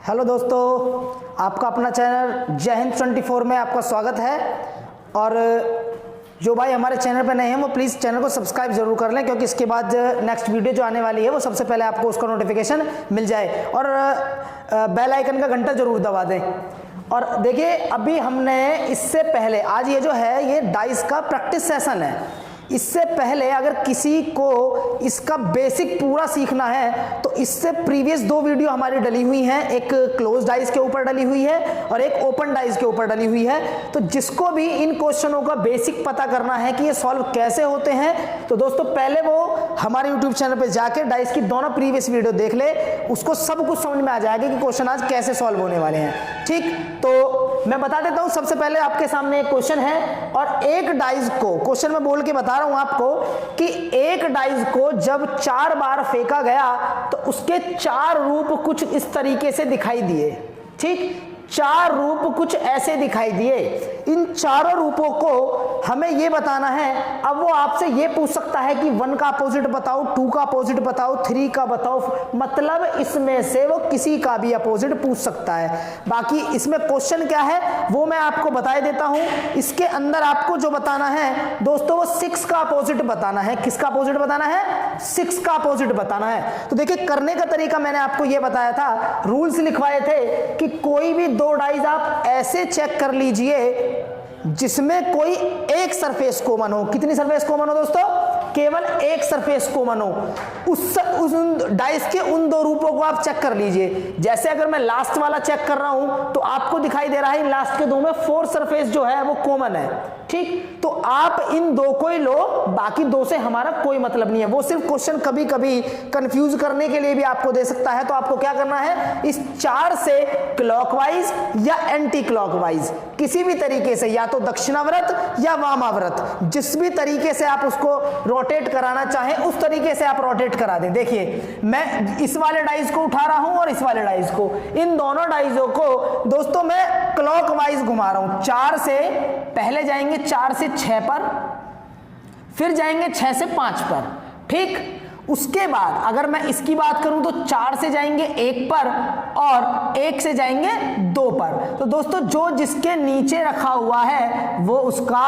Hello दोस्तों, आपका अपना चैनल जय हिंद 24 में आपका स्वागत है। और जो भाई हमारे चैनल पर नए हैं वो प्लीज़ चैनल को सब्सक्राइब जरूर कर लें, क्योंकि इसके बाद नेक्स्ट वीडियो जो आने वाली है वो सबसे पहले आपको उसका नोटिफिकेशन मिल जाए। और बेल आइकन का घंटा जरूर दबा दें। और देखिए, अभी हमने इससे पहले आज ये जो है ये डाइस का प्रैक्टिस सेशन है। इससे पहले अगर किसी को इसका बेसिक पूरा सीखना है तो इससे प्रीवियस 2 वीडियो हमारी डली हुई हैं, एक क्लोज डाइस के ऊपर डली हुई है और एक ओपन डाइस के ऊपर डली हुई है। तो जिसको भी इन क्वेश्चनों का बेसिक पता करना है कि ये सॉल्व कैसे होते हैं, तो दोस्तों पहले वो हमारे यूट्यूब चैनल पे जाके डाइस की दोनों प्रीवियस वीडियो देख ले, उसको सब कुछ समझ में आ जाएगा कि क्वेश्चन आज कैसे सॉल्व होने वाले हैं। ठीक, तो मैं बता देता हूं। सबसे पहले आपके सामने एक क्वेश्चन है और एक डाइस को क्वेश्चन में बोल के बता रहा हूं आपको कि एक डाइस को जब 4 बार फेंका गया तो उसके 4 रूप कुछ इस तरीके से दिखाई दिए। ठीक, 4 रूप कुछ ऐसे दिखाई दिए। इन चारों रूपों को हमें यह बताना है। अब वो आपसे ये पूछ सकता है कि 1 का अपोजिट बताओ, 2 का अपोजिट बताओ, 3 का बताओ, मतलब इसमें से वो किसी का भी अपोजिट पूछ सकता है। बाकी इसमें क्वेश्चन क्या है वो मैं आपको बता देता हूं। इसके अंदर आपको जो बताना है दोस्तों वो 6 का अपोजिट बताना है। किसका अपोजिट बताना है? 6 का अपोजिट बताना है। तो देखिए, करने का तरीका मैंने आपको यह बताया था, रूल्स लिखवाए थे कि कोई भी 2 डाइस आप ऐसे चेक कर लीजिए जिसमें कोई एक सरफेस कॉमन हो। कितनी सरफेस कॉमन हो दोस्तों? केवल एक सरफेस कॉमन हो। उस डाइस के उन 2 रूपों को आप चेक कर लीजिए। जैसे अगर मैं लास्ट वाला चेक कर रहा हूं तो आपको दिखाई दे रहा है लास्ट के 2 में 4 सरफेस जो है वो कॉमन है। ठीक, तो आप इन 2 को ही लो, बाकी 2 से हमारा कोई मतलब नहीं है। वो सिर्फ क्वेश्चन कभी कभी कंफ्यूज करने के लिए भी आपको दे सकता है। तो आपको क्या करना है, इस 4 से क्लॉकवाइज या एंटी क्लॉकवाइज किसी भी तरीके से, या तो दक्षिणावर्त या वामावर्त, जिस भी तरीके से आप उसको रोटेट कराना चाहें उस तरीके से आप रोटेट करा दें। देखिए, मैं इस वाले डाइस को उठा रहा हूं और इस वाले डाइस को, इन दोनों डाइसों को दोस्तों मैं क्लॉकवाइज घुमा रहा हूं। 4 से पहले जाएंगे 4 से 6 पर, फिर जाएंगे 6 से 5 पर। ठीक, उसके बाद अगर मैं इसकी बात करूं तो 4 से जाएंगे 1 पर और 1 से जाएंगे 2 पर। तो दोस्तों जो जिसके नीचे रखा हुआ है वो उसका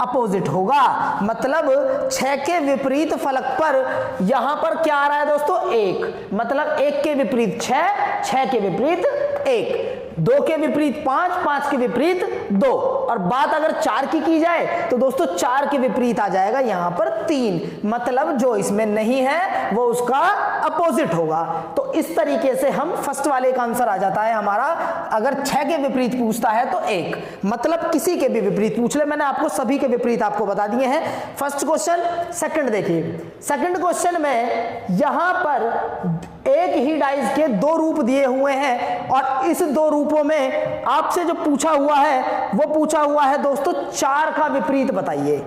अपोजिट होगा। मतलब 6 के विपरीत फलक पर यहां पर क्या आ रहा है दोस्तों? 1, मतलब 1 के विपरीत 6, 6 के विपरीत 1, 2 के विपरीत 5, 5 के विपरीत 2। और बात अगर 4 की जाए तो दोस्तों 4 के विपरीत आ जाएगा यहां पर 3, मतलब जो इसमें नहीं है वो उसका अपोजिट होगा। तो इस तरीके से हम फर्स्ट वाले का आंसर आ जाता है हमारा। अगर 6 के विपरीत पूछता है तो 1, मतलब किसी के भी विपरीत पूछ ले। मैंने आपको सभी के विपरीत आपको बता दिए हैं। First question. सेकंड देखिए, सेकंड क्वेश्चन में यहां पर एक ही डाइस के 2 रूप दिए हुए हैं और इस 2 रूपों में आपसे जो पूछा हुआ है वो पूछा हुआ है दोस्तों 4 का विपरीत बताइए।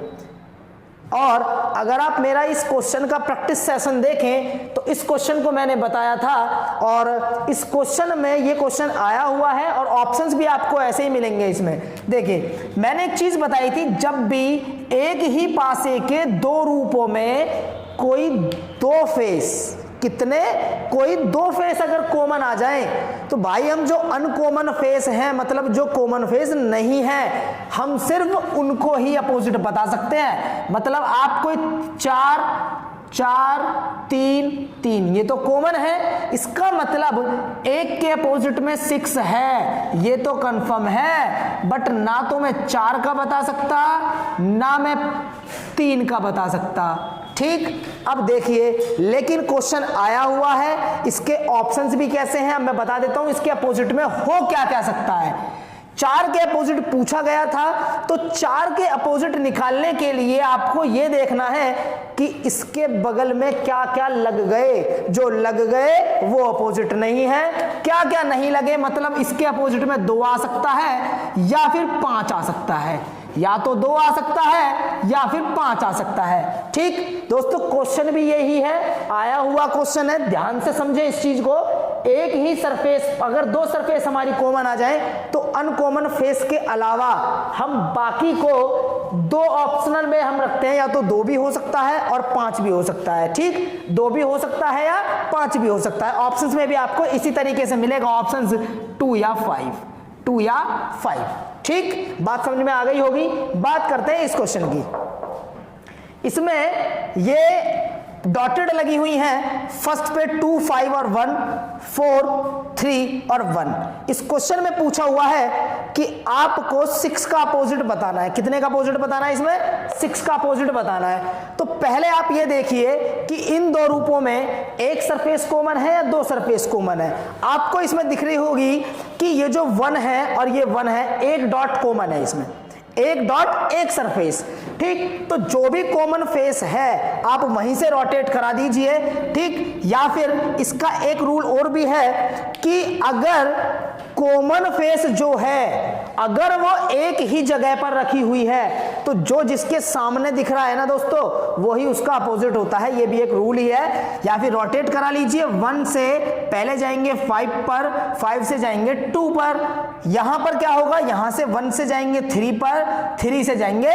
और अगर आप मेरा इस क्वेश्चन का प्रैक्टिस सेशन देखें तो इस क्वेश्चन को मैंने बताया था और इस क्वेश्चन में ये क्वेश्चन आया हुआ है और ऑप्शंस भी आपको ऐसे ही मिलेंगे इसमें। देखिए, मैंने एक चीज बताई थी, जब भी एक ही पासे के 2 रूपों में कोई 2 फेस, कितने, कोई 2 फेस अगर कॉमन आ जाए तो भाई हम जो अनकॉमन फेस हैं, मतलब जो कॉमन फेस नहीं है, हम सिर्फ उनको ही अपोजिट बता सकते हैं। मतलब आप कोई 4, 4, 3, 3 ये तो कॉमन है, इसका मतलब 1 के अपोजिट में 6 है, ये तो कंफर्म है। बट ना तो मैं 4 का बता सकता ना मैं 3 का बता सकता। ठीक, अब देखिए, लेकिन क्वेश्चन आया हुआ है, इसके ऑप्शंस भी कैसे हैं मैं बता देता हूं। इसके अपोजिट में हो क्या क्या सकता है। 4 के अपोजिट पूछा गया था, तो 4 के अपोजिट निकालने के लिए आपको यह देखना है कि इसके बगल में क्या क्या लग गए। जो लग गए वो अपोजिट नहीं है। क्या क्या नहीं लगे, मतलब इसके अपोजिट में 2 आ सकता है या फिर 5 आ सकता है, या तो 2 आ सकता है या फिर 5 आ सकता है। ठीक दोस्तों, क्वेश्चन भी यही है, आया हुआ क्वेश्चन है, ध्यान से समझे इस चीज को। एक ही सरफेस, अगर 2 सरफेस हमारी कॉमन आ जाए तो अनकॉमन फेस के अलावा हम बाकी को दो ऑप्शनल में हम रखते हैं, या तो 2 भी हो सकता है और 5 भी हो सकता है। ठीक, 2 भी हो सकता है या 5 भी हो सकता है। ऑप्शंस में भी आपको इसी तरीके से मिलेगा, ऑप्शंस 2 या 5। ठीक, बात समझ में आ गई होगी। बात करते हैं इस क्वेश्चन की। इसमें ये डॉटेड लगी हुई हैं, फर्स्ट पे 2, 5 और 1, 4, 3 और 1। इस क्वेश्चन में पूछा हुआ है कि आपको 6 का अपोजिट बताना है। कितने का अपोजिट बताना है? इसमें 6 का अपोजिट बताना है। तो पहले आप ये देखिए कि इन दो रूपों में एक सरफेस कॉमन है या 2 सरफेस कॉमन है। आपको इसमें दिख रही होगी कि ये जो 1 है और ये 1 है, एक डॉट कॉमन है इसमें, एक डॉट एक सरफेस। ठीक, तो जो भी कॉमन फेस है आप वहीं से रोटेट करा दीजिए। ठीक, या फिर इसका एक रूल और भी है कि अगर कॉमन फेस जो है अगर वो एक ही जगह पर रखी हुई है तो जो जिसके सामने दिख रहा है ना दोस्तों, वही उसका अपोजिट होता है। ये भी एक रूल ही है। या फिर रोटेट करा लीजिए, 1 से पहले जाएंगे 5 पर, 5 से जाएंगे 2 पर, यहां पर क्या होगा, यहां से 1 से जाएंगे 3 पर, 3 से जाएंगे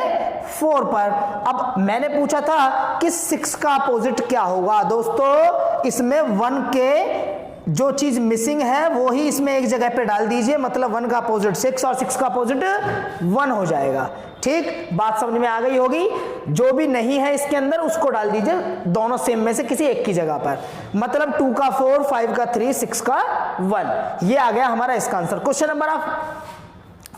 4 पर। अब मैंने पूछा था कि 6 का अपोजिट क्या होगा दोस्तों, इसमें 1 के जो चीज मिसिंग है वो ही इसमें एक जगह पे डाल दीजिए, मतलब 1 का अपोजिट 6 और 6 का अपोजिट 1 हो जाएगा। ठीक, बात समझ में आ गई होगी। जो भी नहीं है इसके अंदर उसको डाल दीजिए, दोनों सेम में से किसी एक की जगह पर, मतलब 2 का 4, 5 का 3, 6 का 1। ये आ गया हमारा इसका आंसर। क्वेश्चन नंबर आप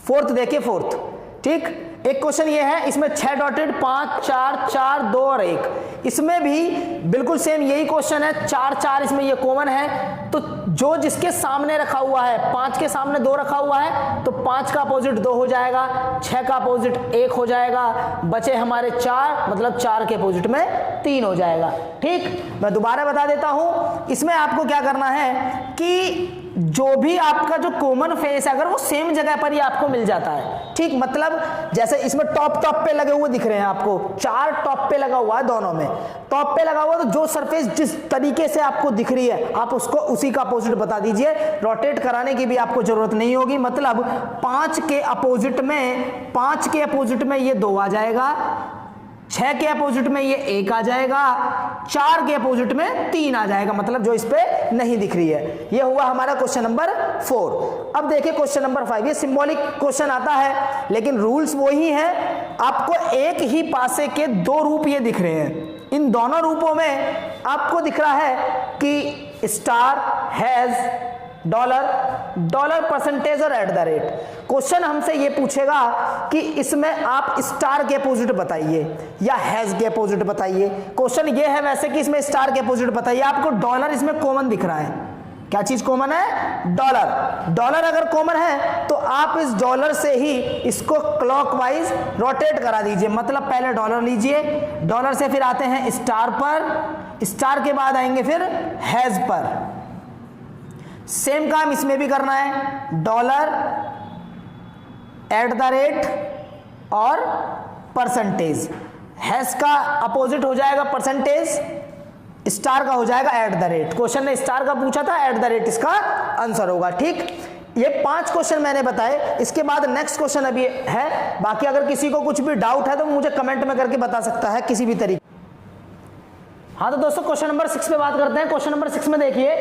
4th देखिए, 4th। ठीक, एक क्वेश्चन ये है, इसमें 6 डॉटेड, 5, 4, 4, 2 और 1। इसमें भी बिल्कुल सेम यही क्वेश्चन है, 4, 4 इसमें ये कॉमन है। तो जो जिसके सामने रखा हुआ है, 5 के सामने 2 रखा हुआ है तो 5 का अपोजिट 2 हो जाएगा, 6 का अपोजिट 1 हो जाएगा, बचे हमारे 4, मतलब 4 के अपोजिट में 3 हो जाएगा। ठीक, मैं दोबारा बता देता हूं, इसमें आपको क्या करना है कि जो भी आपका जो कॉमन फेस है अगर वो सेम जगह पर ही आपको मिल जाता है। ठीक, मतलब जैसे इसमें टॉप पे लगे हुए दिख रहे हैं आपको, 4 टॉप पे लगा हुआ है, दोनों में टॉप पे लगा हुआ, तो जो सरफेस जिस तरीके से आपको दिख रही है आप उसको उसी का अपोजिट बता दीजिए। रोटेट कराने की भी आपको जरूरत नहीं होगी, मतलब 5 के अपोजिट में ये 2 आ जाएगा, 6 के अपोजिट में ये 1 आ जाएगा, 4 के अपोजिट में 3 आ जाएगा, मतलब जो इस पे नहीं दिख रही है। ये हुआ हमारा क्वेश्चन नंबर 4। अब देखिए क्वेश्चन नंबर 5। ये सिंबॉलिक क्वेश्चन आता है लेकिन रूल्स वही हैं। आपको एक ही पासे के 2 रूप ये दिख रहे हैं, इन दोनों रूपों में आपको दिख रहा है कि स्टार, हैज, डॉलर, परसेंटेज और एट द रेट। क्वेश्चन हमसे ये पूछेगा कि इसमें आप स्टार के अपोजिट बताइए या हैज के अपोजिट बताइए। क्वेश्चन ये है वैसे कि इसमें स्टार के अपोजिट बताइए। आपको डॉलर इसमें कॉमन दिख रहा है, क्या चीज कॉमन है? डॉलर अगर कॉमन है तो आप इस डॉलर से ही इसको क्लॉकवाइज रोटेट करा दीजिए, मतलब पहले डॉलर लीजिए, डॉलर से फिर आते हैं स्टार पर, स्टार के बाद आएंगे फिर हैज पर। सेम काम इसमें भी करना है, डॉलर, एट द रेट और परसेंटेज। हैज का अपोजिट हो जाएगा परसेंटेज, स्टार का हो जाएगा एट द रेट। क्वेश्चन ने स्टार का पूछा था, एट द रेट इसका आंसर होगा। ठीक, ये 5 क्वेश्चन मैंने बताए। इसके बाद नेक्स्ट क्वेश्चन अभी है, बाकी अगर किसी को कुछ भी डाउट है तो मुझे कमेंट में करके बता सकता है किसी भी तरीके। हाँ तो दोस्तों क्वेश्चन नंबर 6 पे बात करते हैं। क्वेश्चन नंबर 6 में देखिए,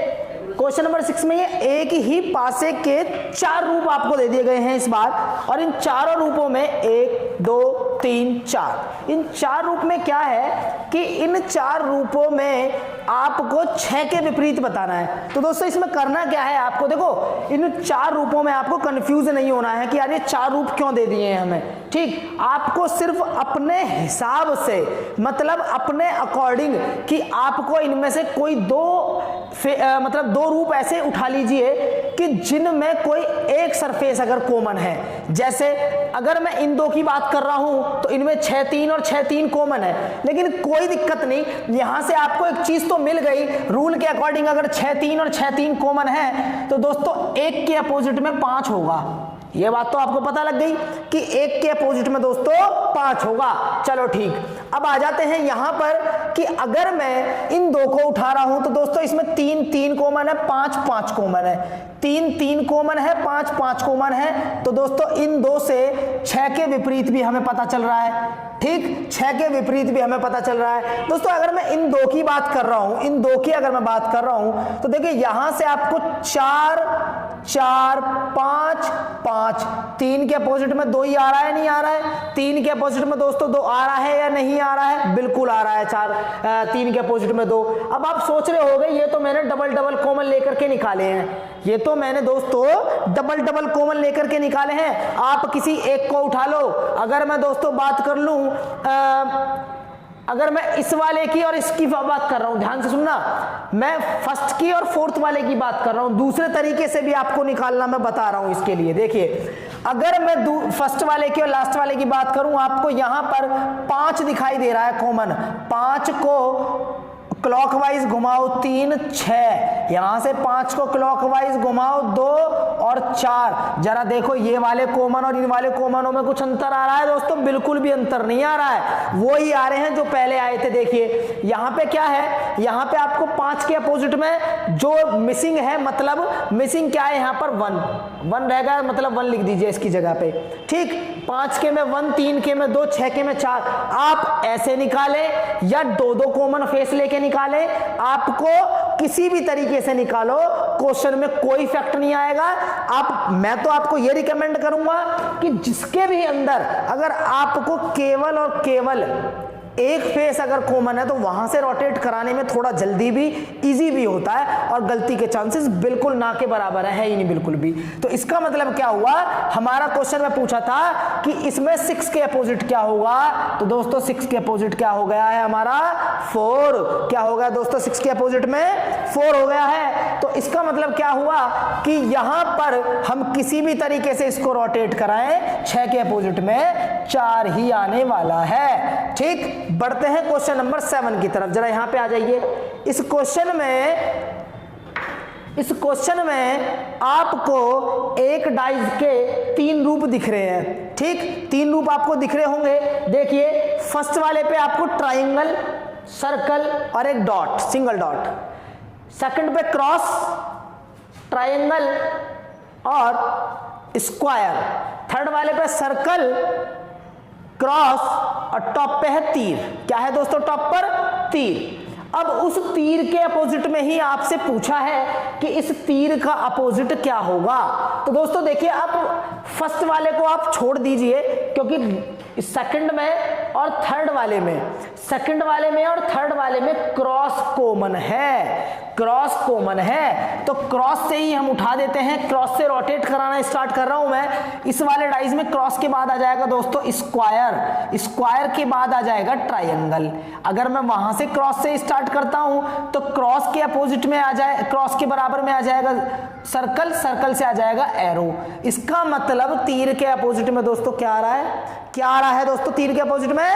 क्वेश्चन नंबर 6 में ये एक ही पासे के 4 रूप आपको दे दिए गए हैं इस बार, और इन चारों रूपों में 1, 2, 3, 4, इन 4 रूप में क्या है कि इन 4 रूपों में आपको 6 के विपरीत बताना है। तो दोस्तों इसमें करना क्या है आपको, देखो इन 4 रूपों में आपको कंफ्यूज नहीं होना है कि यार ये 4 रूप क्यों दे दिए हैं हमें। ठीक, आपको सिर्फ अपने हिसाब से, मतलब अपने अकॉर्डिंग कि आपको इनमें से कोई 2 रूप ऐसे उठा लीजिए कि जिनमें कोई एक सरफेस अगर कॉमन है। जैसे अगर मैं इन 2 की बात कर रहा हूं तो इनमें 6, 3 और 6, 3 कॉमन है, लेकिन कोई दिक्कत नहीं, यहां से आपको एक चीज तो मिल गई रूल के अकॉर्डिंग। अगर 6, 3 और 6, 3 कॉमन है तो दोस्तों 1 के अपोजिट में 5 होगा। ये बात तो आपको पता लग गई कि 1 के अपोजिट में दोस्तों 5 होगा। चलो ठीक, अब आ जाते हैं यहां पर कि अगर मैं इन दो को उठा रहा हूं तो दोस्तों इसमें 3 3 कॉमन है, 5 5 कॉमन है, 3 3 कॉमन है, 5 5 कॉमन है। तो दोस्तों इन 2 से 6 के विपरीत भी हमें पता चल रहा है, ठीक, 6 के विपरीत भी हमें पता चल रहा है। दोस्तों अगर मैं इन 2 की बात कर रहा हूं, इन 2 की अगर मैं बात कर रहा हूं तो देखिए यहां से आपको 4 4 5 5, 3 के अपोजिट में 2 ही आ रहा है, नहीं आ रहा है? 3 के अपोजिट में दोस्तों 2 आ रहा है या नहीं आ रहा है? बिल्कुल आ रहा है, 3 के अपोजिट में 2। अब आप सोच रहे होंगे ये तो मैंने डबल डबल कॉमन लेकर के निकाले हैं, ये तो मैंने दोस्तों डबल डबल कॉमन लेकर के निकाले हैं। आप किसी एक को उठा लो। अगर मैं दोस्तों बात कर लूं, अगर मैं इस वाले की और इसकी बात कर रहा हूं, ध्यान से सुनना, मैं फर्स्ट की और फोर्थ वाले की बात कर रहा हूं, दूसरे तरीके से भी आपको निकालना मैं बता रहा हूं। इसके लिए देखिए, अगर मैं फर्स्ट वाले की और लास्ट वाले की बात करूं, आपको यहां पर 5 दिखाई दे रहा है कॉमन, 5 को क्लॉकवाइज घुमाओ 3 6, यहां से 5 को क्लॉकवाइज घुमाओ 2 और 4। जरा देखो ये वाले कॉमन और इन वाले कॉमनों में कुछ अंतर आ रहा है दोस्तों? बिल्कुल भी अंतर नहीं आ रहा है, वो ही आ रहे हैं जो पहले आए थे। देखिए यहां पे क्या है, यहां पे आपको 5 के अपोजिट में जो मिसिंग है, मतलब मिसिंग क्या है यहाँ पर 1 रहेगा, मतलब 1 लिख दीजिए इसकी जगह पे, ठीक। 5 के में 1, 3 के में 2, 6 के में 4। आप ऐसे निकाले या 2 कॉमन फेस लेके निकाले, आपको किसी भी तरीके से निकालो, क्वेश्चन में कोई इफेक्ट नहीं आएगा। मैं तो आपको यह रिकमेंड करूंगा कि जिसके भी अंदर अगर आपको केवल और केवल एक फेस अगर कॉमन है तो वहां से रोटेट कराने में थोड़ा जल्दी भी इजी भी होता है और गलती के चांसेस बिल्कुल ना के बराबर है ही नहीं, बिल्कुल भी। तो इसका मतलब क्या हुआ, हमारा क्वेश्चन में पूछा था कि इसमें 6 के अपोजिट क्या होगा, तो दोस्तों 6 के अपोजिट क्या हो गया है हमारा 4। क्या हो गया दोस्तों 6 के अपोजिट में 4 हो गया है। तो इसका मतलब क्या हुआ कि यहां पर हम किसी भी तरीके से इसको रोटेट कराएं, 6 के अपोजिट में 4 ही आने वाला है, ठीक। बढ़ते हैं क्वेश्चन नंबर 7 की तरफ, जरा यहां पे आ जाइए। इस क्वेश्चन में आपको एक डाइस के 3 रूप दिख रहे हैं, ठीक। 3 रूप आपको दिख रहे होंगे। देखिए फर्स्ट वाले पे आपको ट्राइंगल, सर्कल और एक डॉट, सिंगल डॉट। सेकंड पे क्रॉस, ट्राइंगल और स्क्वायर। थर्ड वाले पे सर्कल, क्रॉस और टॉप पे है तीर। क्या है दोस्तों टॉप पर? तीर। अब उस तीर के अपोजिट में ही आपसे पूछा है कि इस तीर का अपोजिट क्या होगा। तो दोस्तों देखिए, आप फर्स्ट वाले को आप छोड़ दीजिए, क्योंकि सेकंड में और थर्ड वाले में, सेकंड वाले में और थर्ड वाले में क्रॉस कॉमन है, क्रॉस कॉमन है। तो क्रॉस से ही हम उठा देते हैं, क्रॉस से रोटेट कराना स्टार्ट कर रहा हूं मैं। इस वाले डाइस में क्रॉस के बाद आ जाएगा दोस्तों स्क्वायर, स्क्वायर के बाद आ जाएगा ट्राइंगल। अगर मैं वहां से क्रॉस से स्टार्ट करता हूं तो क्रॉस के अपोजिट में आ जाए, क्रॉस के बराबर में आ जाएगा सर्कल, सर्कल से आ जाएगा एरो। इसका मतलब तीर के अपोजिट में दोस्तों क्या आ रहा है, क्या आ रहा है दोस्तों तीर के अपोजिट में?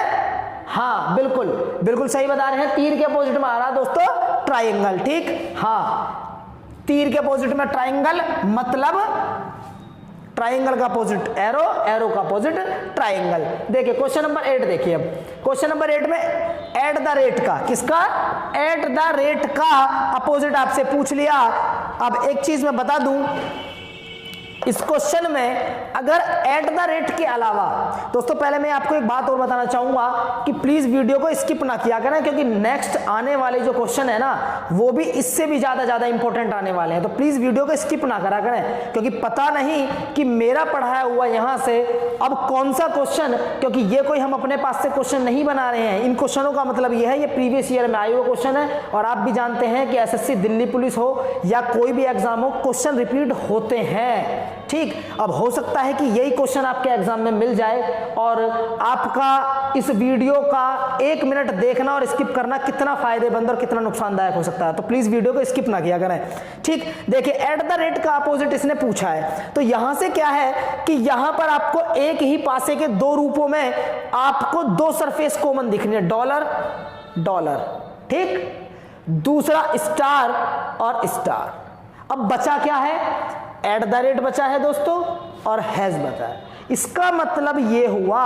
हाँ बिल्कुल बिल्कुल सही बता रहे हैं, तीर के अपोजिट में आ रहा है दोस्तों ट्राइंगल, ठीक। हाँ, तीर के अपोजिट में ट्राइंगल, मतलब ट्राइंगल का अपोजिट एरो, एरो का अपोजिट ट्राइंगल। देखिए क्वेश्चन नंबर 8 देखिए। अब क्वेश्चन नंबर 8 में एट द रेट का, किसका? एट द रेट का अपोजिट आपसे पूछ लिया। अब एक चीज मैं बता दूं, इस क्वेश्चन में अगर एट द रेट के अलावा, दोस्तों पहले मैं आपको एक बात और बताना चाहूंगा कि प्लीज वीडियो को स्किप ना किया करें, क्योंकि नेक्स्ट आने वाले जो क्वेश्चन है ना वो भी इससे भी ज्यादा इंपॉर्टेंट आने वाले हैं। तो प्लीज वीडियो को स्किप ना करा करें, क्योंकि पता नहीं कि मेरा पढ़ाया हुआ यहां से अब कौन सा क्वेश्चन, क्योंकि ये कोई हम अपने पास से क्वेश्चन नहीं बना रहे हैं। इन क्वेश्चनों का मतलब ये है, ये प्रीवियस ईयर में आए हुए क्वेश्चन है, और आप भी जानते हैं कि एसएससी, दिल्ली पुलिस हो या कोई भी एग्जाम हो, क्वेश्चन रिपीट होते हैं, ठीक। अब हो सकता है कि यही क्वेश्चन आपके एग्जाम में मिल जाए, और आपका इस वीडियो का 1 मिनट देखना और स्किप करना कितना फायदेमंद और कितना नुकसानदायक हो सकता है। तो प्लीज वीडियो को स्किप ना किया करें, ठीक। देखिए एट द रेट का अपोजिट इसने पूछा है, तो यहां से क्या है कि यहां पर आपको एक ही पासे के 2 रूपों में आपको 2 सरफेस कॉमन दिखनी है, डॉलर डॉलर, ठीक, दूसरा स्टार और स्टार। अब बचा क्या है? एट द रेट बचा है दोस्तों और हैज बचा है। इसका मतलब ये हुआ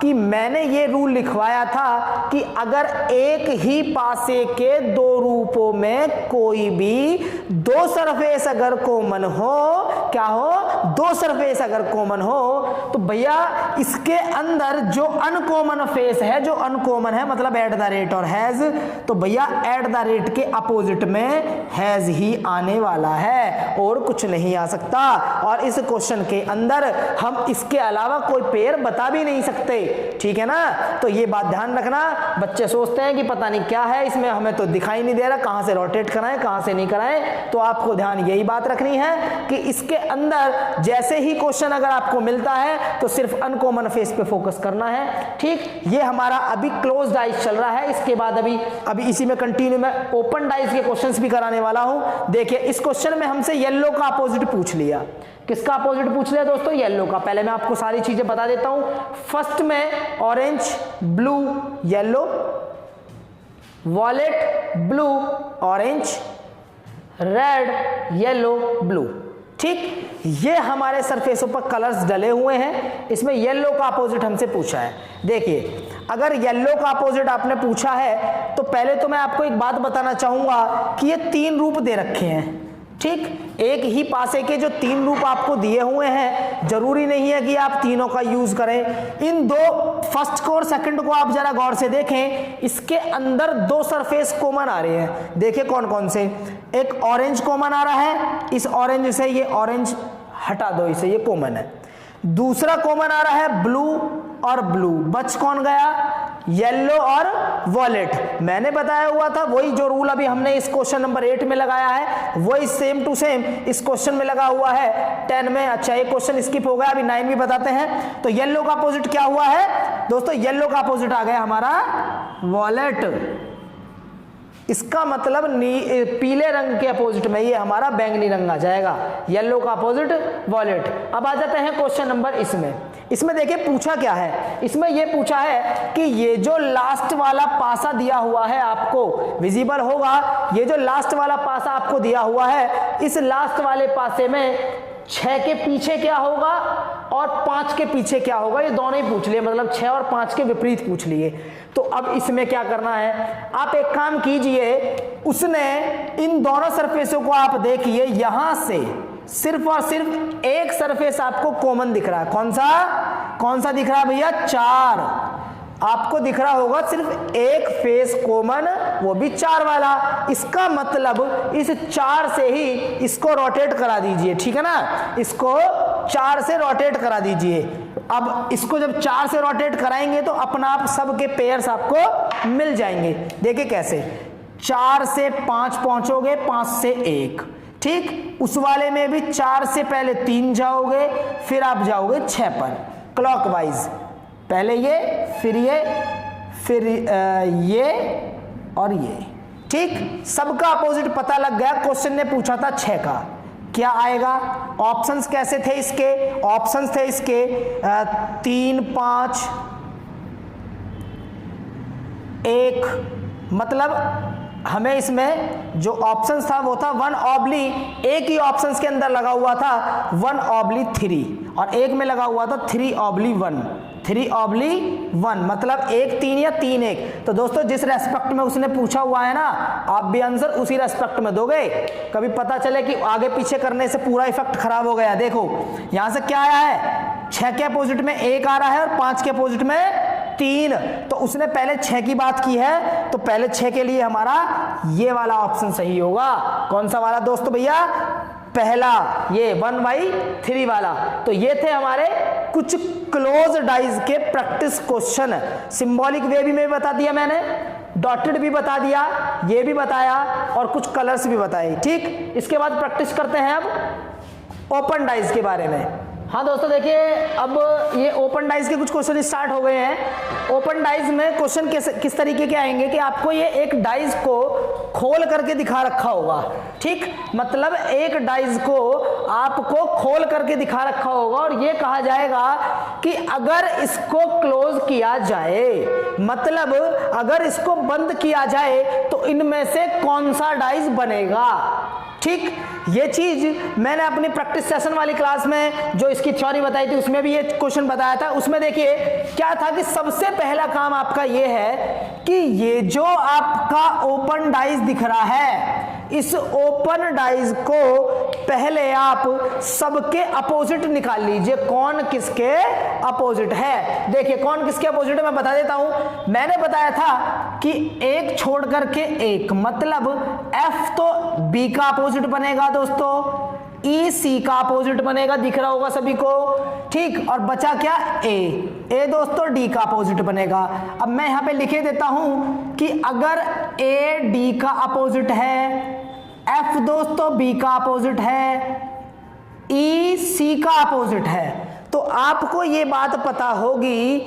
कि मैंने ये रूल लिखवाया था कि अगर एक ही पासे के दो रूपों में कोई भी दो सरफेस अगर कॉमन हो, क्या हो, दो सरफेस अगर कॉमन हो, तो भैया इसके अंदर जो अनकॉमन फेस है, जो अनकॉमन है मतलब एट द रेट और हैज, तो भैया एट द रेट के अपोजिट में हैज ही आने वाला है और कुछ नहीं आ सकता। और इस क्वेश्चन के अंदर हम इसके अलावा कोई पेयर बता भी नहीं सकते, ठीक है ना। तो ये बात ध्यान रखना। बच्चे सोचते हैं कि पता नहीं क्या है इसमें, हमें तो दिखाई नहीं दे रहा, कहां से रोटेट कराएं कहां से नहीं कराएं। तो आपको ध्यान यही बात रखनी है कि इसके अंदर जैसे ही क्वेश्चन अगर आपको मिलता है तो सिर्फ अनकॉमन फेस पे फोकस करना है, ठीक। ये हमारा अभी क्लोज्ड आइज चल रहा है, इसके बाद अभी इसी में कंटिन्यू मैं ओपन आइज के क्वेश्चंस भी कराने वाला हूं। देखिए इस क्वेश्चन में हमसे येलो का अपोजिट पूछ लिया। किसका अपोजिट पूछ लिया दोस्तों? येलो का। पहले मैं आपको सारी चीजें बता देता हूं। फर्स्ट में orange, blue, yellow, wallet, blue, orange, red, yellow, blue, ठीक। ये हमारे सरफेसों पर कलर्स डले हुए हैं। इसमें येलो का अपोजिट हमसे पूछा है। देखिए अगर येलो का अपोजिट आपने पूछा है तो पहले तो मैं आपको एक बात बताना चाहूंगा कि ये तीन रूप दे रखे हैं, ठीक। एक ही पासे के जो तीन रूप आपको दिए हुए हैं, जरूरी नहीं है कि आप तीनों का यूज करें। इन दो फर्स्ट को और सेकंड को आप जरा गौर से देखें, इसके अंदर दो सरफेस कॉमन आ रहे हैं। देखिए कौन कौन से। एक ऑरेंज कॉमन आ रहा है, इस ऑरेंज से ये ऑरेंज हटा दो, इसे, ये कॉमन है। दूसरा कॉमन आ रहा है ब्लू और ब्लू, बच कौन गया? येलो और वॉलेट। मैंने बताया हुआ था वही जो रूल अभी हमने इस क्वेश्चन नंबर 8 में लगाया है, वही सेम टू सेम इस क्वेश्चन में लगा हुआ है 10 में। अच्छा एक क्वेश्चन स्किप हो गया, अभी 9 भी बताते हैं। तो येलो का अपोजिट क्या हुआ है दोस्तों? येलो का अपोजिट आ गया हमारा वॉलेट। इसका मतलब पीले रंग के अपोजिट में ये हमारा बैंगनी रंग आ जाएगा। येलो का अपोजिट वॉलेट। अब आ जाते हैं क्वेश्चन नंबर इसमें देखिए पूछा क्या है। इसमें ये पूछा है कि ये जो लास्ट वाला पासा दिया हुआ है आपको, विजिबल होगा, ये जो लास्ट वाला पासा आपको दिया हुआ है, इस लास्ट वाले पासे में 6 के पीछे क्या होगा और 5 के पीछे क्या होगा, ये दोनों ही पूछ लिए, मतलब 6 और 5 के विपरीत पूछ लिए। तो अब इसमें क्या करना है, आप एक काम कीजिए, उसने इन दोनों सरफेसों को आप देखिए, यहां से सिर्फ और सिर्फ एक सरफेस आपको कॉमन दिख रहा है। कौन सा दिख रहा है भैया? 4 आपको दिख रहा होगा, सिर्फ एक फेस कॉमन, वो भी 4 वाला। इसका मतलब इस 4 से ही इसको रोटेट करा दीजिए, ठीक है ना। इसको 4 से रोटेट करा दीजिए। अब इसको जब 4 से रोटेट कराएंगे तो अपना आप सबके पेयर्स आपको मिल जाएंगे। देखिए कैसे, 4 से 5 पहुंचोगे, 5 से 1, ठीक। उस वाले में भी 4 से पहले 3 जाओगे, फिर आप जाओगे 6 पर क्लॉकवाइज। पहले ये, फिर ये और ये, ठीक। सबका अपोजिट पता लग गया। क्वेश्चन ने पूछा था 6 का, क्या आएगा? ऑप्शंस कैसे थे इसके? ऑप्शंस थे इसके 3, 5, 1, मतलब हमें इसमें जो ऑप्शंस था वो था 1/, एक ही ऑप्शंस के अंदर लगा हुआ था 1/3 और एक में लगा हुआ था 3/1, 3/1, मतलब 1 3 या 3 1। तो दोस्तों जिस रेस्पेक्ट में उसने पूछा हुआ है ना, आप भी आंसर उसी रेस्पेक्ट में दोगे। कभी पता चले कि आगे पीछे करने से पूरा इफेक्ट खराब हो गया। देखो यहां से क्या आया है, 6 के अपोजिट में 1 आ रहा है और 5 के अपोजिट में 3। तो उसने पहले 6 की बात की है, तो पहले 6 के लिए हमारा ये वाला ऑप्शन सही होगा। कौन सा वाला दोस्तों भैया? पहला, ये 1/3 वाला। तो ये थे हमारे कुछ क्लोज डाइज के प्रैक्टिस क्वेश्चन। सिंबॉलिक वे भी मैं बता दिया मैंने, डॉटेड भी बता दिया, ये भी बताया और कुछ कलर्स भी बताए, ठीक। इसके बाद प्रैक्टिस करते हैं अब ओपन डाइज के बारे में। हाँ दोस्तों देखिए, अब ये ओपन डाइज के कुछ क्वेश्चन स्टार्ट हो गए हैं। ओपन डाइज में क्वेश्चन किस तरीके के आएंगे कि आपको ये एक डाइज को खोल करके दिखा रखा होगा, ठीक। मतलब एक डाइज को आपको खोल करके दिखा रखा होगा और ये कहा जाएगा कि अगर इसको क्लोज किया जाए, मतलब अगर इसको बंद किया जाए तो इनमें से कौन सा डाइज बनेगा, ठीक। ये चीज मैंने अपनी प्रैक्टिस सेशन वाली क्लास में जो इसकी थ्योरी बताई थी उसमें भी ये क्वेश्चन बताया था। उसमें देखिए क्या था कि सबसे पहला काम आपका ये है कि ये जो आपका ओपन डाइस दिख रहा है, इस ओपन डाइस को पहले आप सबके अपोजिट निकाल लीजिए, कौन किसके अपोजिट है। देखिए कौन किसके अपोजिट है मैं बता देता हूं। मैंने बताया था कि एक छोड़ करके एक, मतलब F तो B का अपोजिट बनेगा दोस्तों, E C का अपोजिट बनेगा, दिख रहा होगा सभी को, ठीक। और बचा क्या, A दोस्तों D का अपोजिट बनेगा। अब मैं यहां पे लिखे देता हूं कि अगर A D का अपोजिट है, F दोस्तों B का अपोजिट है, E C का अपोजिट है, तो आपको ये बात पता होगी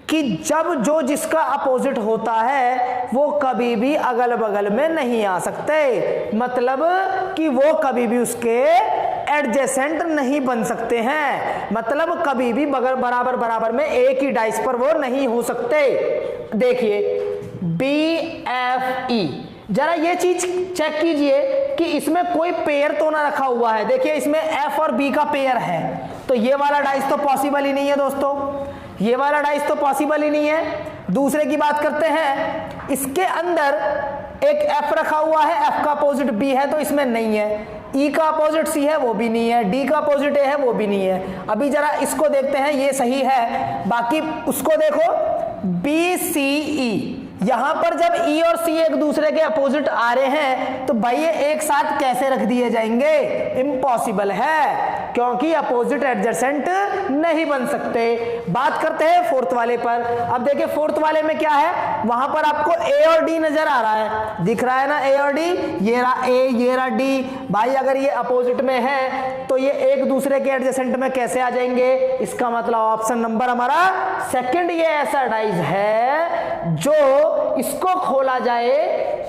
कि जब जो जिसका अपोजिट होता है वो कभी भी अगल बगल में नहीं आ सकते, मतलब कि वो कभी भी उसके एडजेसेंट नहीं बन सकते हैं, मतलब कभी भी बगल बराबर बराबर में एक ही डाइस पर वो नहीं हो सकते। देखिए BFE, जरा ये चीज चेक कीजिए कि इसमें कोई पेयर तो ना रखा हुआ है। देखिए इसमें F और B का पेयर है, तो ये वाला डाइस तो पॉसिबल ही नहीं है दोस्तों, ये वाला डाइस तो पॉसिबल ही नहीं है। दूसरे की बात करते हैं, इसके अंदर एक F रखा हुआ है, F का अपोजिट B है तो इसमें नहीं है, E का अपोजिट C है वो भी नहीं है, D का अपोजिट A है वो भी नहीं है। अभी जरा इसको देखते हैं, ये सही है, बाकी उसको देखो BCE, यहां पर जब E और C एक दूसरे के अपोजिट आ रहे हैं तो भाई ये एक साथ कैसे रख दिए जाएंगे, इम्पॉसिबल है, क्योंकि अपोजिट एडजेसेंट नहीं बन सकते। बात करते हैं फोर्थ वाले पर। अब देखिए फोर्थ वाले में क्या है, वहां पर आपको A और D नजर आ रहा है, दिख रहा है ना A और D, ये रहा A ये रहा D। भाई अगर ये अपोजिट में है तो ये एक दूसरे के एडजेसेंट में कैसे आ जाएंगे, इसका मतलब ऑप्शन नंबर हमारा सेकंड ये ऐसा डाइस है जो इसको खोला जाए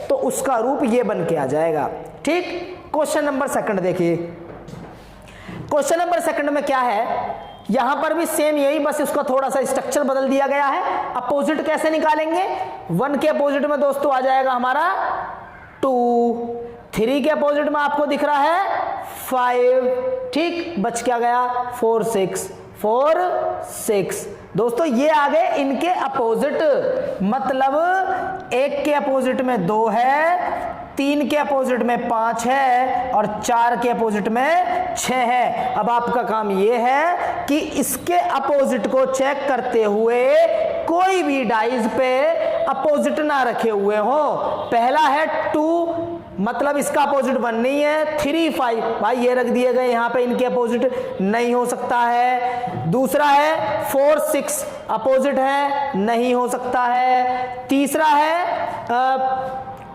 तो उसका रूप ये बन के आ जाएगा, ठीक। क्वेश्चन नंबर सेकंड देखिए, क्वेश्चन नंबर सेकंड में क्या है, यहां पर भी सेम यही, बस इसका थोड़ा सा स्ट्रक्चर बदल दिया गया है। अपोजिट कैसे निकालेंगे, 1 के अपोजिट में दोस्तों आ जाएगा हमारा 2, 3 के अपोजिट में आपको दिख रहा है 5, ठीक, बच क्या गया 4 6 दोस्तों ये आ गए इनके अपोजिट, मतलब 1 के अपोजिट में 2 है, 3 के अपोजिट में 5 है और 4 के अपोजिट में 6 है। अब आपका काम ये है कि इसके अपोजिट को चेक करते हुए कोई भी डाइस पे अपोजिट ना रखे हुए हो। पहला है 2, मतलब इसका अपोजिट 1 नहीं है, 3 5 भाई ये रख दिए गए यहाँ पे, इनके अपोजिट नहीं हो सकता है। दूसरा है 4 6 अपोजिट है, नहीं हो सकता है। तीसरा है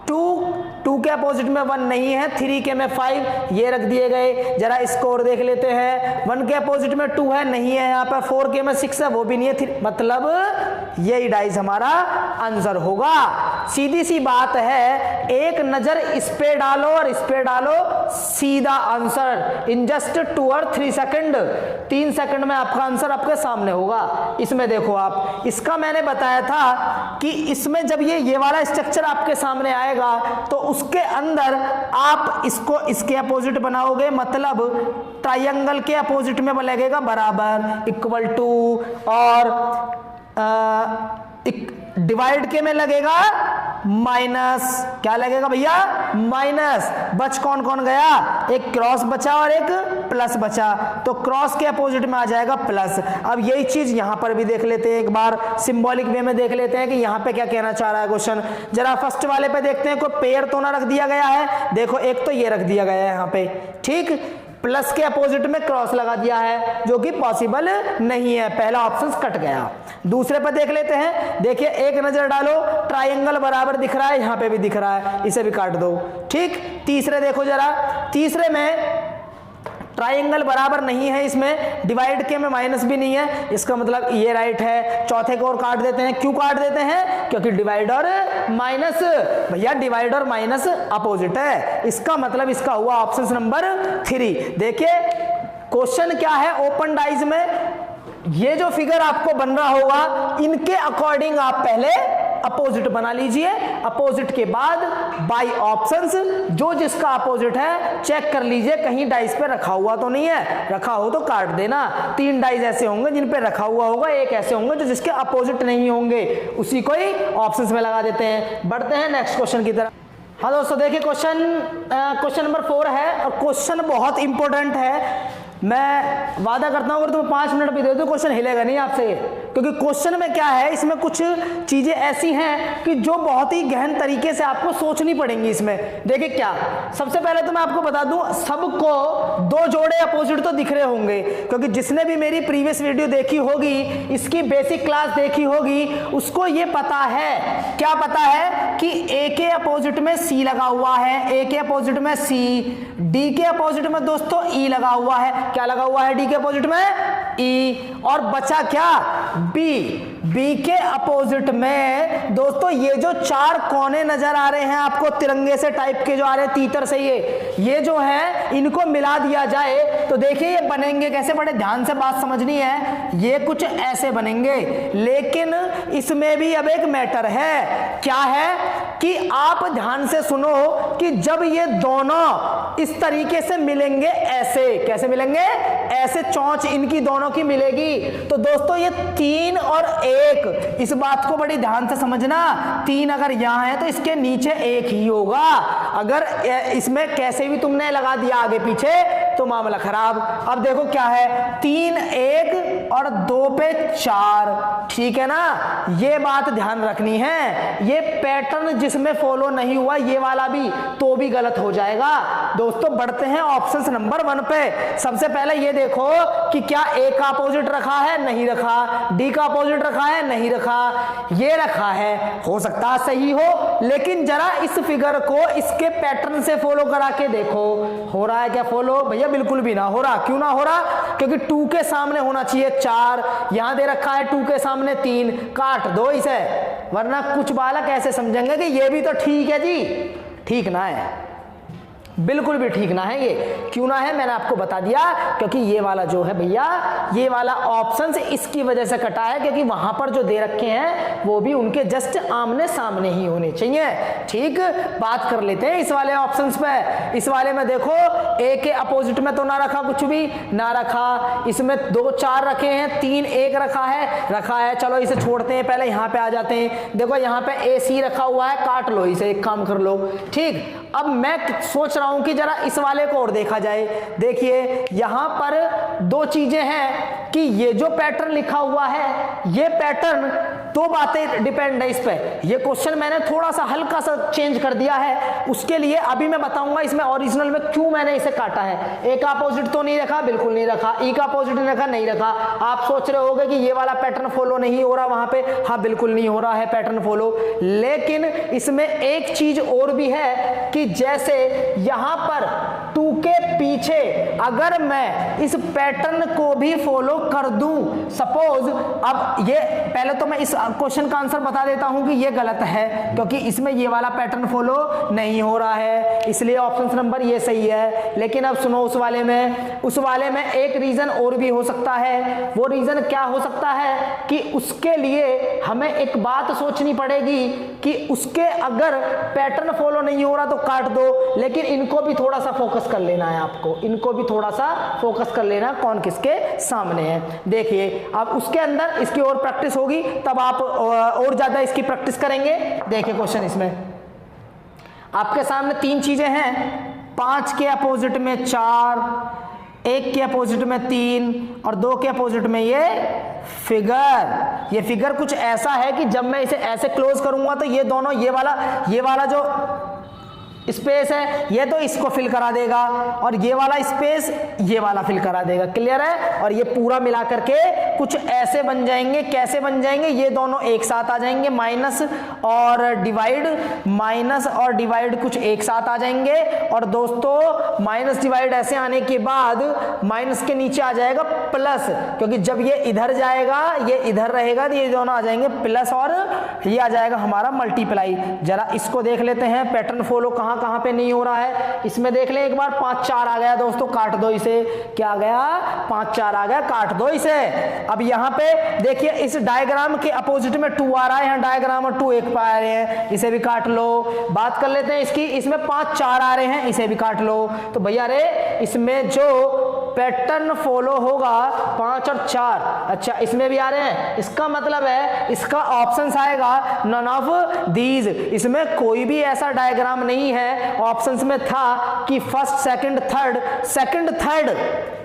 2 के अपोजिट में 1 नहीं है, 3 के में 5 ये रख दिए गए। जरा स्कोर देख लेते हैं, 1 के अपोजिट में 2 है, नहीं है यहाँ पर, 4 के में 6 है वो भी नहीं है, 3, मतलब यही डाइस हमारा आंसर होगा। सीधी सी बात है, एक नजर इस पे डालो और इस पे डालो, सीधा आंसर इन जस्ट 2 और 3 सेकंड, 3 सेकंड में आपका आंसर आपके सामने होगा। इसमें देखो आप, इसका मैंने बताया था कि इसमें जब ये वाला स्ट्रक्चर आपके सामने आएगा तो उसके अंदर आप इसको इसके अपोजिट बनाओगे, मतलब ट्रायंगल के अपोजिट में लगेगा बराबर, इक्वल टू, और डिवाइड के में लगेगा माइनस, क्या लगेगा भैया माइनस। बच कौन कौन गया, एक क्रॉस बचा और एक प्लस बचा, तो क्रॉस के अपोजिट में आ जाएगा प्लस। अब यही चीज यहां पर भी देख लेते हैं, एक बार सिंबॉलिक वे में देख लेते हैं कि यहां पे क्या कहना चाह रहा है क्वेश्चन। जरा फर्स्ट वाले पे देखते हैं, कोई पेयर तो ना रख दिया गया है, देखो एक तो ये रख दिया गया है यहाँ पे, ठीक, प्लस के अपोजिट में क्रॉस लगा दिया है जो कि पॉसिबल नहीं है, पहला ऑप्शन कट गया। दूसरे पर देख लेते हैं, देखिए एक नजर डालो, ट्रायंगल बराबर दिख रहा है, यहां पे भी दिख रहा है, इसे भी काट दो, ठीक। तीसरे देखो जरा, तीसरे में ट्रायंगल बराबर नहीं है, इसमें डिवाइड के में माइनस भी नहीं है, इसका मतलब ये राइट है। चौथे को और काट देते हैं, क्यों काट देते हैं, क्योंकि डिवाइड और माइनस, भैया डिवाइड और माइनस अपोजिट है, इसका मतलब इसका हुआ ऑप्शन नंबर 3। देखिए क्वेश्चन क्या है, ओपन डाइस में ये जो फिगर आपको बन रहा होगा इनके अकॉर्डिंग आप पहले अपोजिट बना लीजिए। अपोजिट के बाद बाई ऑप्शंस, जो जिसका अपोजिट है चेक कर लीजिए कहीं डाइस पे रखा हुआ तो नहीं है, रखा हो तो काट देना। 3 डाइस ऐसे होंगे जिन पे रखा हुआ होगा, एक ऐसे होंगे जो जिसके अपोजिट नहीं होंगे, उसी को ही ऑप्शंस में लगा देते हैं। बढ़ते हैं नेक्स्ट क्वेश्चन की तरफ। हाँ दोस्तों देखिए क्वेश्चन नंबर 4 है और क्वेश्चन बहुत इंपॉर्टेंट है। मैं वादा करता हूं अगर तुम 5 मिनट भी दे दो क्वेश्चन हिलेगा नहीं आपसे, क्योंकि क्वेश्चन में क्या है, इसमें कुछ चीजें ऐसी हैं कि जो बहुत ही गहन तरीके से आपको सोचनी पड़ेंगी इसमें। देखिए क्या, सबसे पहले तो मैं आपको बता दूं, सबको 2 जोड़े अपोजिट तो दिख रहे होंगे, क्योंकि जिसने भी मेरी प्रीवियस वीडियो देखी होगी, इसकी बेसिक क्लास देखी होगी, उसको ये पता है, क्या पता है कि ए के अपोजिट में सी लगा हुआ है, ए के अपोजिट में सी, डी के अपोजिट में दोस्तों ई लगा हुआ है। क्या लगा हुआ है डी के अपोजिट में? ई। और बचा क्या? बी। बी के अपोजिट में दोस्तों ये जो 4 कोने नजर आ रहे हैं आपको तिरंगे से टाइप के जो आ रहे हैं तीतर से, ये जो है इनको मिला दिया जाए तो देखिए ये बनेंगे कैसे, बड़े ध्यान से बात समझनी है, ये कुछ ऐसे बनेंगे। लेकिन इसमें भी अब एक मैटर है, क्या है कि आप ध्यान से सुनो कि जब ये दोनों इस तरीके से मिलेंगे, ऐसे कैसे मिलेंगे, ऐसे चौंच इनकी दोनों की मिलेगी, तो दोस्तों ये 3 और 1, इस बात को बड़ी ध्यान से समझना। 3 अगर यहां है तो इसके नीचे 1 ही होगा। अगर इसमें कैसे भी तुमने लगा दिया आगे पीछे तो मामला खराब। अब देखो क्या है, 3 1 और 2 पे 4, ठीक है ना, ये बात ध्यान रखनी है। ये पैटर्न जिसमें फॉलो नहीं हुआ ये वाला भी, तो भी गलत हो जाएगा। दोस्तों बढ़ते हैं ऑप्शंस नंबर 1 पे। सबसे पहले ये देखो कि क्या ए का अपोजिट रखा है, नहीं रखा, डी का अपोजिट रखा है, नहीं रखा, ये रखा है, हो सकता है सही हो, लेकिन जरा इस फिगर को इसके पैटर्न से फॉलो करा के देखो, हो रहा है क्या फॉलो? भैया बिल्कुल भी ना हो रहा। क्यों ना हो रहा? क्योंकि 2 के सामने होना चाहिए 4, यहां दे रखा है 2 के सामने 3, काट दो इसे, वरना कुछ बालक ऐसे समझेंगे कि ये भी तो ठीक है जी, ठीक ना है, बिल्कुल भी ठीक ना है। ये क्यों ना है मैंने आपको बता दिया, क्योंकि ये वाला जो है भैया, ये वाला ऑप्शन इसकी वजह से कटा है क्योंकि वहां पर जो दे रखे हैं वो भी उनके जस्ट आमने सामने ही होने चाहिए। ठीक, बात कर लेते हैं इस वाले ऑप्शंस पे। इस वाले में देखो ए के अपोजिट में तो ना रखा, कुछ भी ना रखा, इसमें 2 4 रखे हैं, 3 1 रखा है। चलो इसे छोड़ते हैं, पहले यहाँ पे आ जाते हैं। देखो यहाँ पे ए सी रखा हुआ है, काट लो इसे, एक काम कर लो। ठीक, अब मैं सोच रहा हूं कि जरा इस वाले को और देखा जाए। देखिए यहां पर 2 चीजें हैं कि ये जो पैटर्न लिखा हुआ है, ये पैटर्न 2 बातें डिपेंड है इस पे। ये क्वेश्चन मैंने थोड़ा सा हल्का सा चेंज कर दिया है, उसके लिए अभी मैं बताऊंगा इसमें ओरिजिनल में क्यों मैंने इसे काटा है। ए का अपोजिट तो नहीं रखा, बिल्कुल नहीं रखा, ई का अपोजिट नहीं रखा, नहीं रखा। आप सोच रहे होगे कि ये वाला पैटर्न फॉलो नहीं हो रहा वहां पे, हाँ बिल्कुल नहीं हो रहा है पैटर्न फॉलो। लेकिन इसमें एक चीज और भी है कि जैसे यहां पर 2 के पीछे अगर मैं इस पैटर्न को भी फॉलो कर दूं, सपोज, अब ये पहले तो मैं इस क्वेश्चन का आंसर बता देता हूं कि ये गलत है, क्योंकि इसमें ये वाला पैटर्न फॉलो नहीं हो रहा है, इसलिए ऑप्शन नंबर ये सही है। लेकिन अब सुनो, उस वाले में एक रीजन और भी हो सकता है। वो रीजन क्या हो सकता है कि उसके लिए हमें एक बात सोचनी पड़ेगी कि उसके अगर पैटर्न फॉलो नहीं हो रहा तो काट दो, लेकिन इनको भी थोड़ा सा फोकस कर लेना है आपको, इनको भी थोड़ा सा फोकस कर लेना कौन किसके सामने है। देखिए अब उसके अंदर इसकी और प्रैक्टिस होगी, तब आप और ज्यादा इसकी प्रैक्टिस करेंगे। देखिए क्वेश्चन इसमें आपके सामने 3 चीजें हैं, 5 के अपोजिट में 4, 1 के अपोजिट में 3 और 2 के अपोजिट में ये फिगर कुछ ऐसा है कि जब मैं इसे ऐसे क्लोज करूंगा तो ये दोनों, ये वाला जो स्पेस है ये तो इसको फिल करा देगा और ये वाला स्पेस ये वाला फिल करा देगा। क्लियर है? और ये पूरा मिला करके कुछ ऐसे बन जाएंगे। कैसे बन जाएंगे? ये दोनों एक साथ आ जाएंगे, माइनस और डिवाइड कुछ एक साथ आ जाएंगे। और दोस्तों माइनस डिवाइड ऐसे आने के बाद माइनस के नीचे आ जाएगा प्लस, क्योंकि जब ये इधर जाएगा ये इधर रहेगा तो ये दोनों आ जाएंगे प्लस और ये आ जाएगा हमारा मल्टीप्लाई। जरा इसको देख लेते हैं, पैटर्न फॉलो कहां कहां कहां पे नहीं हो रहा है, इसमें देख लें एक बार। 5 4 आ गया दोस्तों, काट दो इसे। क्या आ गया? 5 4 आ गया, काट दो इसे। अब यहां पे देखिए इस डायग्राम के अपोजिट में 2 आ रहा है, यहां डायग्राम और 2 एक पे आ रहे हैं, इसे भी काट लो। बात कर लेते हैं इसकी, इसमें 5 4 आ रहे हैं, इसे भी काट लो। तो भैया रे इसमें जो पैटर्न फॉलो होगा 5 और 4, अच्छा इसमें भी आ रहे हैं, इसका मतलब है इसका ऑप्शंस आएगा नन ऑफ दीज। इसमें कोई भी ऐसा डायग्राम नहीं है, ऑप्शंस में था कि फर्स्ट सेकंड थर्ड,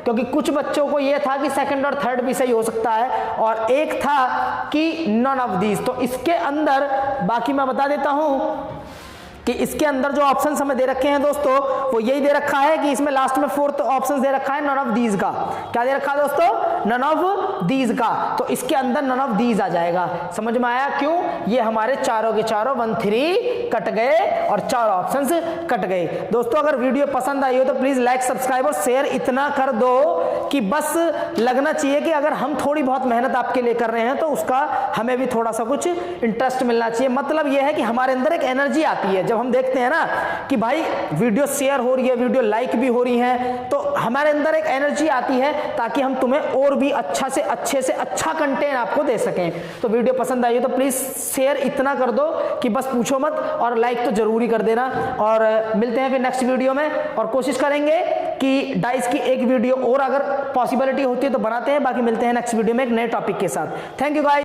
क्योंकि कुछ बच्चों को यह था कि सेकंड और थर्ड भी सही हो सकता है, और एक था कि नन ऑफ दीज। तो इसके अंदर बाकी मैं बता देता हूं कि इसके अंदर जो ऑप्शंस हमें दे रखे हैं दोस्तों वो यही दे रखा है कि इसमें लास्ट में 4th ऑप्शन दे रखा है नन ऑफ दीज का। क्या दे रखा है दोस्तों? नन ऑफ दीज का। तो इसके अंदर नन ऑफ दीज आ जाएगा। समझ में आया क्यों? ये हमारे चारों के चारों 1 3 कट गए और 4 ऑप्शंस कट गए। दोस्तों अगर वीडियो पसंद आई हो तो प्लीज लाइक सब्सक्राइब और शेयर इतना कर दो कि बस लगना चाहिए कि अगर हम थोड़ी बहुत मेहनत आपके लिए कर रहे हैं तो उसका हमें भी थोड़ा सा कुछ इंटरेस्ट मिलना चाहिए। मतलब यह है कि हमारे अंदर एक एनर्जी आती है जब हम देखते हैं ना कि भाई वीडियो शेयर हो रही है, वीडियो लाइक भी हो रही है, तो हमारे अंदर एक एनर्जी आती है ताकि हम तुम्हें और भी अच्छे से अच्छा कंटेंट आपको दे सकें। तो वीडियो पसंद आई हो तो प्लीज शेयर इतना कर दो कि बस पूछो मत, और लाइक तो जरूरी कर देना। और मिलते हैं फिर नेक्स्ट वीडियो में, और कोशिश करेंगे कि डाइस की एक वीडियो और अगर पॉसिबिलिटी होती है तो बनाते हैं। बाकी मिलते हैं नेक्स्ट वीडियो में एक नए टॉपिक के साथ। Thank you guys.